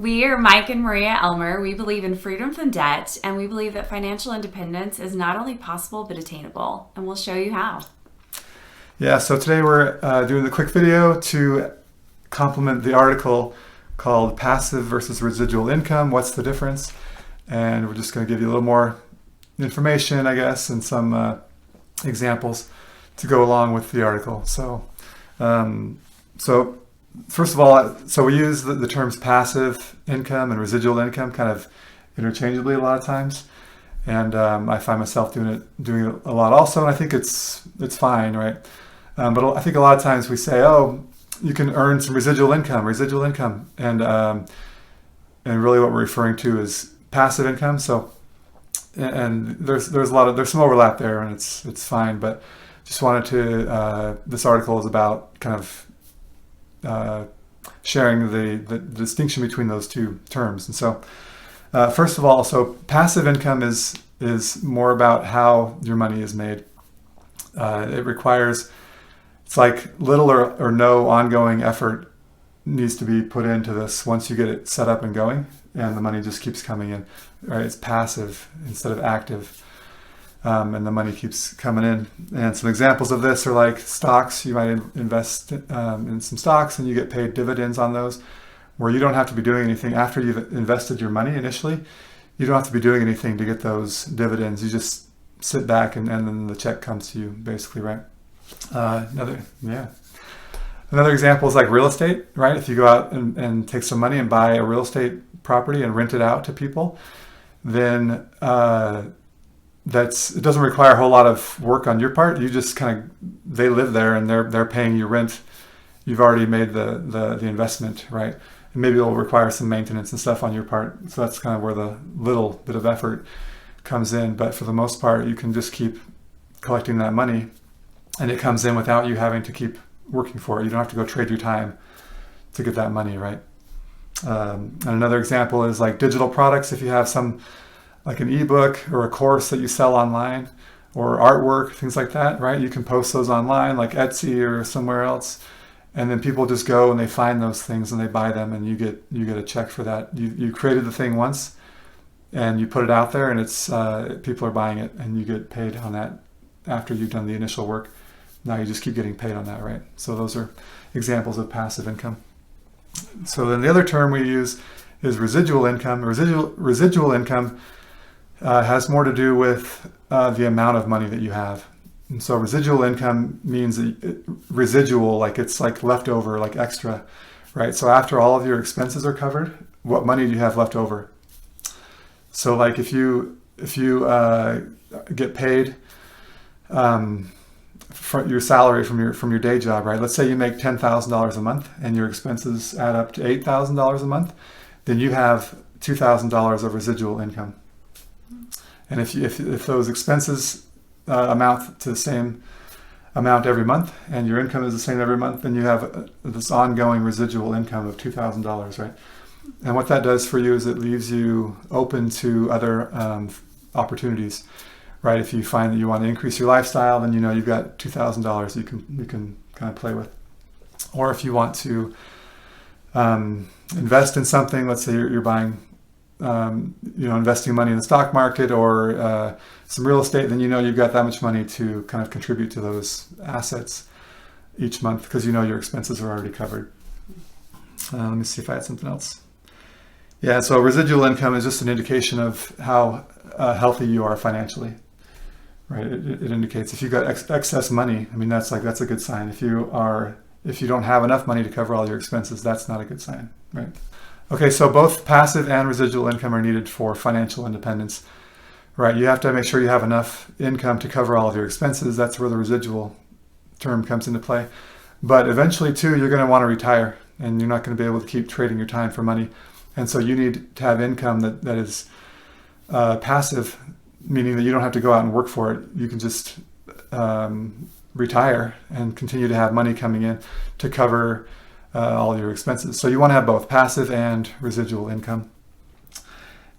We are Mike and Maria Elmer. We believe in freedom from debt, and we believe that financial independence is not only possible but attainable, and we'll show you how. Yeah, so today we're doing the quick video to complement the article called Passive versus Residual Income, What's the Difference? And we're just going to give you a little more information, I guess, and some examples to go along with the article. So first of all, so we use the terms passive income and residual income kind of interchangeably a lot of times. And I find myself doing it a lot also, and I think it's fine, right? But I think a lot of times we say, oh, you can earn some residual income, and really what we're referring to is passive income. So, and there's some overlap there, and it's fine. But just wanted to this article is about kind of sharing the distinction between those two terms. And so, first of all, so passive income is more about how your money is made. It requires, it's like little or no ongoing effort needs to be put into this once you get it set up and going, and the money just keeps coming in, right? It's passive instead of active, and the money keeps coming in. And some examples of this are like stocks. You might invest in some stocks and you get paid dividends on those, where you don't have to be doing anything after you've invested your money initially. You don't have to be doing anything to get those dividends. You just sit back and then the check comes to you, basically, right? Another example is like real estate, right? If you go out and take some money and buy a real estate property and rent it out to people, then it doesn't require a whole lot of work on your part. You just they live there and they're paying you rent. You've already made the investment, right? And maybe it'll require some maintenance and stuff on your part. So that's kind of where the little bit of effort comes in. But for the most part, you can just keep collecting that money, and it comes in without you having to keep working for it. You don't have to go trade your time to get that money, right? And another example is like digital products. If you have like an ebook or a course that you sell online, or artwork, things like that, right? You can post those online, like Etsy or somewhere else, and then people just go and they find those things and they buy them, and you get a check for that. You created the thing once, and you put it out there, and it's people are buying it, and you get paid on that after you've done the initial work. Now you just keep getting paid on that, right? So those are examples of passive income. So then the other term we use is residual income. Residual income has more to do with the amount of money that you have. And so residual income means residual, like it's like leftover, like extra, right? So after all of your expenses are covered, what money do you have left over? So like if you get paid for your salary from your day job, right? Let's say you make $10,000 a month and your expenses add up to $8,000 a month, then you have $2,000 of residual income. And if those expenses amount to the same amount every month, and your income is the same every month, then you have this ongoing residual income of $2,000, right? And what that does for you is it leaves you open to other opportunities, right? If you find that you want to increase your lifestyle, then you know you've got $2,000 you can kind of play with. Or if you want to invest in something, let's say you're buying, investing money in the stock market or some real estate, then you know you've got that much money to kind of contribute to those assets each month because you know your expenses are already covered. Let me see if I had something else. Yeah, so residual income is just an indication of how healthy you are financially, right? It indicates if you've got excess money, I mean, that's a good sign. If you don't have enough money to cover all your expenses, that's not a good sign, right? Okay, so both passive and residual income are needed for financial independence, right? You have to make sure you have enough income to cover all of your expenses. That's where the residual term comes into play. But eventually, too, you're going to want to retire, and you're not going to be able to keep trading your time for money. And so you need to have income that is passive, meaning that you don't have to go out and work for it. You can just retire and continue to have money coming in to cover all your expenses. So you want to have both passive and residual income.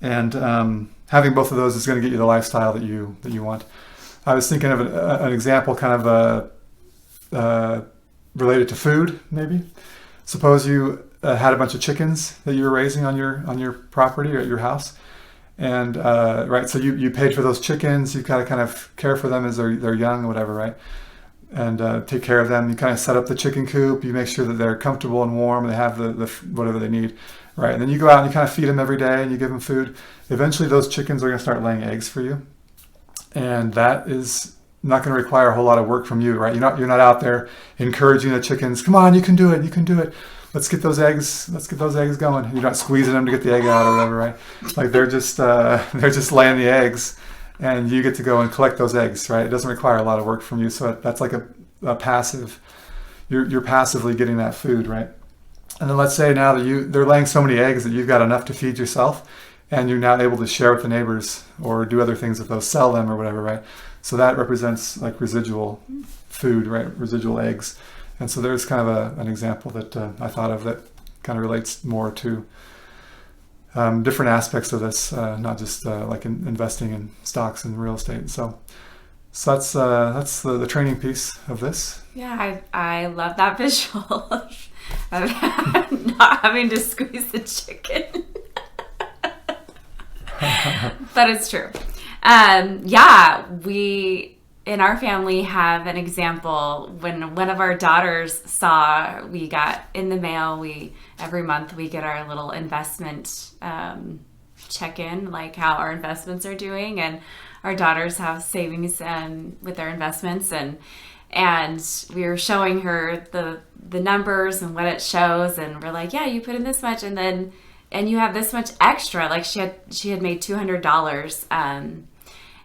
And having both of those is going to get you the lifestyle that you want. I was thinking of an example kind of related to food, maybe. Suppose you had a bunch of chickens that you were raising on your property or at your house, and right, so you paid for those chickens. You gotta kind of care for them as they're young, or whatever, right? And take care of them. You kind of set up the chicken coop. You make sure that they're comfortable and warm, and they have the whatever they need, right? And then you go out and you kind of feed them every day, and you give them food. Eventually, those chickens are going to start laying eggs for you, and that is not going to require a whole lot of work from you, right? You're not out there encouraging the chickens. Come on, you can do it. You can do it. Let's get those eggs. Let's get those eggs going. You're not squeezing them to get the egg out or whatever, right? Like they're just laying the eggs, and you get to go and collect those eggs, right? It doesn't require a lot of work from you, so that's like a passive. You're passively getting that food, right? And then let's say now that they're laying so many eggs that you've got enough to feed yourself, and you're now able to share with the neighbors or do other things with those, sell them or whatever, right? So that represents like residual food, right? Residual eggs. And so there's kind of an example that I thought of that kind of relates more to different aspects of this, not just like investing in stocks and real estate. So that's the training piece of this. Yeah, I love that visual of not having to squeeze the chicken. But it's true. Yeah, we in our family have an example when one of our daughters saw, we got in the mail, every month we get our little investment check-in, like how our investments are doing, and our daughters have savings with their investments, and we were showing her the numbers and what it shows, and we're like, yeah, you put in this much, and you have this much extra. Like she had made $200,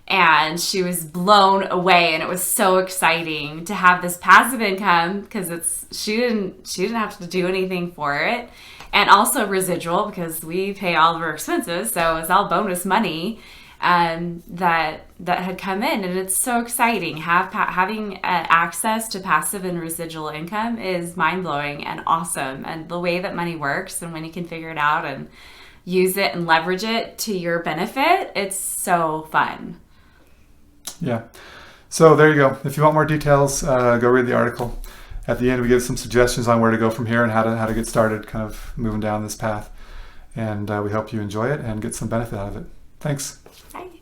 and she was blown away, and it was so exciting to have this passive income because she didn't have to do anything for it, and also residual because we pay all of our expenses, so it was all bonus money that had come in, and it's so exciting. Having access to passive and residual income is mind-blowing and awesome, and the way that money works and when you can figure it out and use it and leverage it to your benefit, it's so fun. Yeah. So there you go. If you want more details, go read the article. At the end, we give some suggestions on where to go from here and how to get started kind of moving down this path. And we hope you enjoy it and get some benefit out of it. Thanks. Bye.